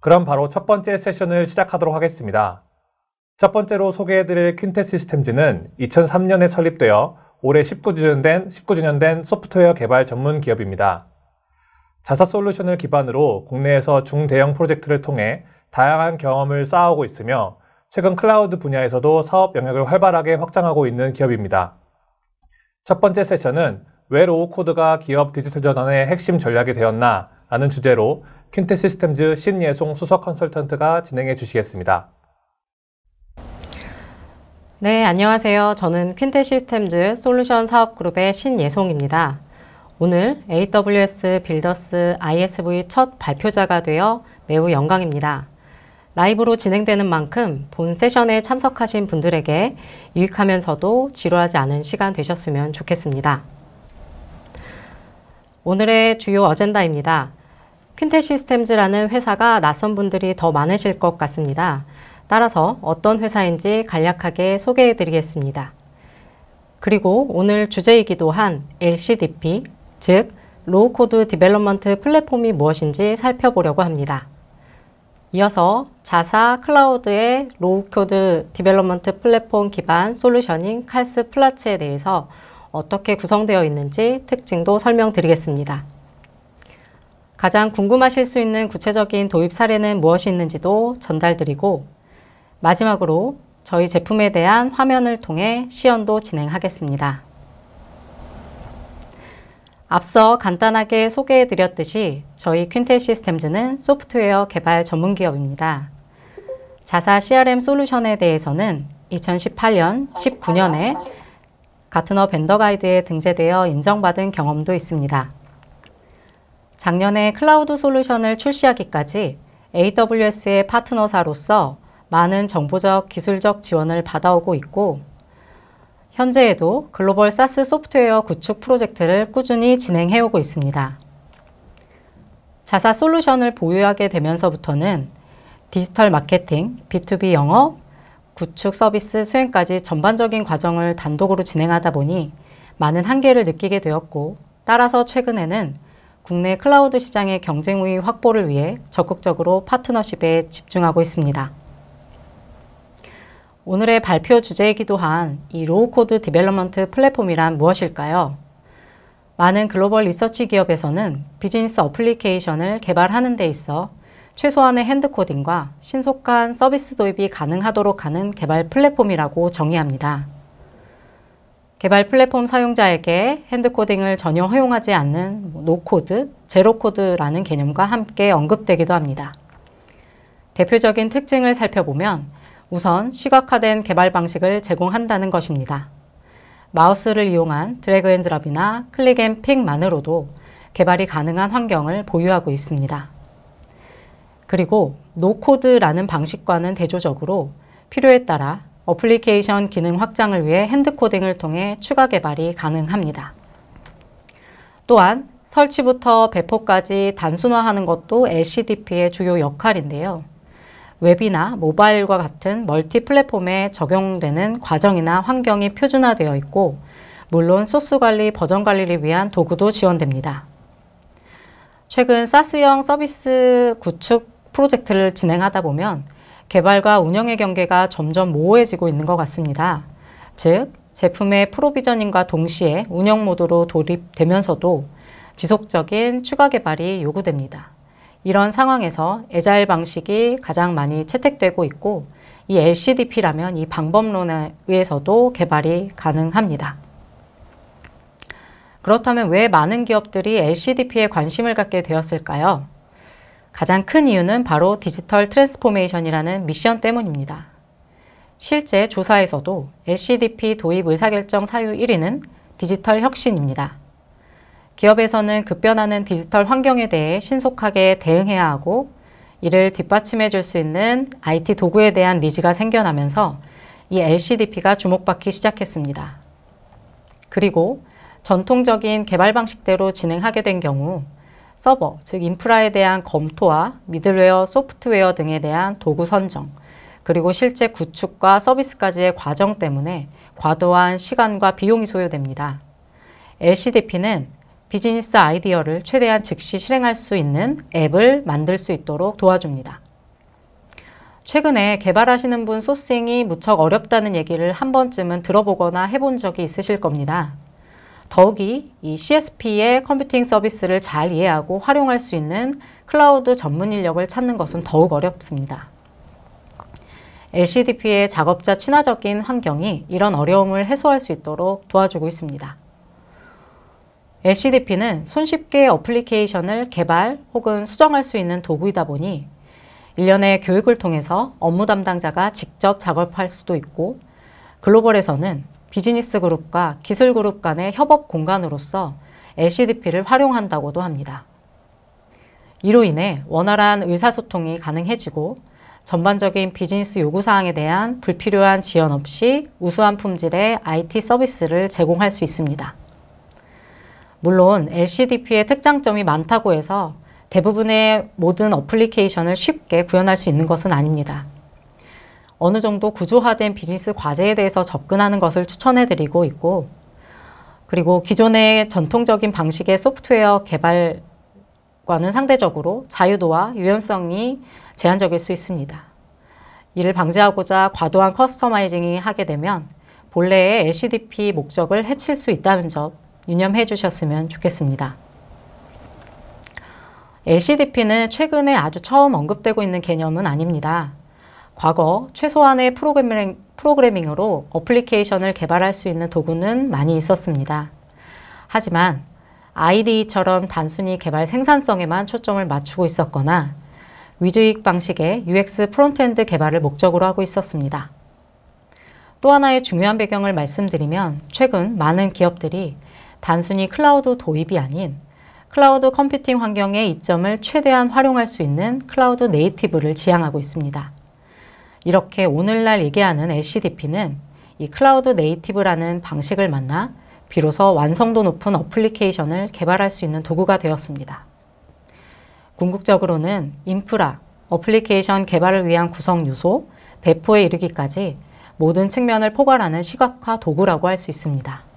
그럼 바로 첫 번째 세션을 시작하도록 하겠습니다. 첫 번째로 소개해드릴 퀸테 시스템즈는 2003년에 설립되어 올해 19주년 된 소프트웨어 개발 전문 기업입니다. 자사 솔루션을 기반으로 국내에서 중대형 프로젝트를 통해 다양한 경험을 쌓아오고 있으며 최근 클라우드 분야에서도 사업 영역을 활발하게 확장하고 있는 기업입니다. 첫 번째 세션은 왜 로우코드가 기업 디지털 전환의 핵심 전략이 되었나 라는 주제로 퀸테 시스템즈 신예송 수석 컨설턴트가 진행해 주시겠습니다. 네, 안녕하세요. 저는 퀸테 시스템즈 솔루션 사업그룹의 신예송입니다. 오늘 AWS 빌더스 ISV 첫 발표자가 되어 매우 영광입니다. 라이브로 진행되는 만큼 본 세션에 참석하신 분들에게 유익하면서도 지루하지 않은 시간 되셨으면 좋겠습니다. 오늘의 주요 어젠다입니다. 퀸테 시스템즈라는 회사가 낯선 분들이 더 많으실 것 같습니다. 따라서 어떤 회사인지 간략하게 소개해 드리겠습니다. 그리고 오늘 주제이기도 한 LCDP, 즉 로우 코드 디벨롭먼트 플랫폼이 무엇인지 살펴보려고 합니다. 이어서 자사 클라우드의 로우 코드 디벨롭먼트 플랫폼 기반 솔루션인 칼스 플라츠에 대해서 어떻게 구성되어 있는지 특징도 설명드리겠습니다. 가장 궁금하실 수 있는 구체적인 도입 사례는 무엇이 있는지도 전달드리고 마지막으로 저희 제품에 대한 화면을 통해 시연도 진행하겠습니다. 앞서 간단하게 소개해드렸듯이 저희 퀸테 시스템즈는 소프트웨어 개발 전문 기업입니다. 자사 CRM 솔루션에 대해서는 2018년, 19년에 가트너 벤더 가이드에 등재되어 인정받은 경험도 있습니다. 작년에 클라우드 솔루션을 출시하기까지 AWS의 파트너사로서 많은 정보적, 기술적 지원을 받아오고 있고 현재에도 글로벌 사스 소프트웨어 구축 프로젝트를 꾸준히 진행해오고 있습니다. 자사 솔루션을 보유하게 되면서부터는 디지털 마케팅, B2B 영업, 구축 서비스 수행까지 전반적인 과정을 단독으로 진행하다 보니 많은 한계를 느끼게 되었고 따라서 최근에는 국내 클라우드 시장의 경쟁 우위 확보를 위해 적극적으로 파트너십에 집중하고 있습니다. 오늘의 발표 주제이기도 한 이 로우 코드 디벨롭먼트 플랫폼이란 무엇일까요? 많은 글로벌 리서치 기업에서는 비즈니스 어플리케이션을 개발하는 데 있어 최소한의 핸드코딩과 신속한 서비스 도입이 가능하도록 하는 개발 플랫폼이라고 정의합니다. 개발 플랫폼 사용자에게 핸드코딩을 전혀 허용하지 않는 노코드, 제로코드라는 개념과 함께 언급되기도 합니다. 대표적인 특징을 살펴보면 우선 시각화된 개발 방식을 제공한다는 것입니다. 마우스를 이용한 드래그 앤 드롭이나 클릭 앤 픽만으로도 개발이 가능한 환경을 보유하고 있습니다. 그리고 노코드라는 방식과는 대조적으로 필요에 따라 어플리케이션 기능 확장을 위해 핸드코딩을 통해 추가 개발이 가능합니다. 또한 설치부터 배포까지 단순화하는 것도 LCDP의 주요 역할인데요. 웹이나 모바일과 같은 멀티 플랫폼에 적용되는 과정이나 환경이 표준화되어 있고 물론 소스 관리, 버전 관리를 위한 도구도 지원됩니다. 최근 사스형 서비스 구축 프로젝트를 진행하다 보면 개발과 운영의 경계가 점점 모호해지고 있는 것 같습니다. 즉, 제품의 프로비저닝과 동시에 운영 모드로 돌입되면서도 지속적인 추가 개발이 요구됩니다. 이런 상황에서 애자일 방식이 가장 많이 채택되고 있고 이 LCDP라면 이 방법론에 의해서도 개발이 가능합니다. 그렇다면 왜 많은 기업들이 LCDP에 관심을 갖게 되었을까요? 가장 큰 이유는 바로 디지털 트랜스포메이션이라는 미션 때문입니다. 실제 조사에서도 LCDP 도입 의사결정 사유 1위는 디지털 혁신입니다. 기업에서는 급변하는 디지털 환경에 대해 신속하게 대응해야 하고 이를 뒷받침해 줄 수 있는 IT 도구에 대한 니즈가 생겨나면서 이 LCDP가 주목받기 시작했습니다. 그리고 전통적인 개발 방식대로 진행하게 된 경우 서버, 즉 인프라에 대한 검토와 미들웨어, 소프트웨어 등에 대한 도구 선정, 그리고 실제 구축과 서비스까지의 과정 때문에 과도한 시간과 비용이 소요됩니다. LCDP는 비즈니스 아이디어를 최대한 즉시 실행할 수 있는 앱을 만들 수 있도록 도와줍니다. 최근에 개발하시는 분 소싱이 무척 어렵다는 얘기를 한 번쯤은 들어보거나 해본 적이 있으실 겁니다. 더욱이 이 CSP의 컴퓨팅 서비스를 잘 이해하고 활용할 수 있는 클라우드 전문 인력을 찾는 것은 더욱 어렵습니다. LCDP의 작업자 친화적인 환경이 이런 어려움을 해소할 수 있도록 도와주고 있습니다. LCDP는 손쉽게 어플리케이션을 개발 혹은 수정할 수 있는 도구이다 보니 일련의 교육을 통해서 업무 담당자가 직접 작업할 수도 있고, 글로벌에서는 비즈니스 그룹과 기술 그룹 간의 협업 공간으로서 LCDP를 활용한다고도 합니다. 이로 인해 원활한 의사소통이 가능해지고 전반적인 비즈니스 요구사항에 대한 불필요한 지연 없이 우수한 품질의 IT 서비스를 제공할 수 있습니다. 물론 LCDP의 특장점이 많다고 해서 대부분의 모든 어플리케이션을 쉽게 구현할 수 있는 것은 아닙니다. 어느 정도 구조화된 비즈니스 과제에 대해서 접근하는 것을 추천해드리고 있고, 그리고 기존의 전통적인 방식의 소프트웨어 개발과는 상대적으로 자유도와 유연성이 제한적일 수 있습니다. 이를 방지하고자 과도한 커스터마이징이 하게 되면 본래의 LCDP 목적을 해칠 수 있다는 점 유념해 주셨으면 좋겠습니다. LCDP는 최근에 아주 처음 언급되고 있는 개념은 아닙니다. 과거 최소한의 프로그래밍으로 어플리케이션을 개발할 수 있는 도구는 많이 있었습니다. 하지만 IDE처럼 단순히 개발 생산성에만 초점을 맞추고 있었거나 위주익 방식의 UX 프론트엔드 개발을 목적으로 하고 있었습니다. 또 하나의 중요한 배경을 말씀드리면 최근 많은 기업들이 단순히 클라우드 도입이 아닌 클라우드 컴퓨팅 환경의 이점을 최대한 활용할 수 있는 클라우드 네이티브를 지향하고 있습니다. 이렇게 오늘날 얘기하는 LCDP는 이 클라우드 네이티브라는 방식을 만나 비로소 완성도 높은 어플리케이션을 개발할 수 있는 도구가 되었습니다. 궁극적으로는 인프라, 어플리케이션 개발을 위한 구성 요소, 배포에 이르기까지 모든 측면을 포괄하는 시각화 도구라고 할 수 있습니다.